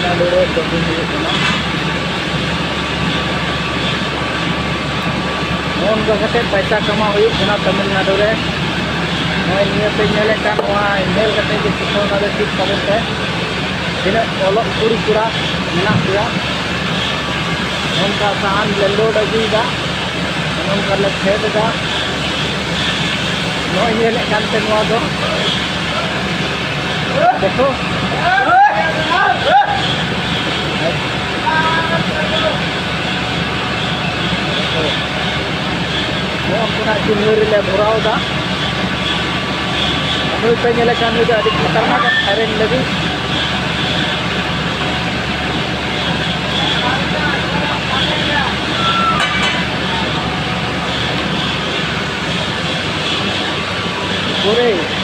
तमिलनाडु रे जोगिंग हुई कना नोन गगते पैसा कमा हुई कना तमिलनाडु रे नय निये पे नेले कान वा नेल कते जे सिखो ना दे ठीक तबन ते दिने ओलो कुड़ी कुड़ा ना किया उनका सामान ले लोड अगुईदा उनका ले खेदा नय नेले कान ते नवा दो देखो ले भरावदा पे नेले कान अभी खतरनाक थायरन लगी पूरे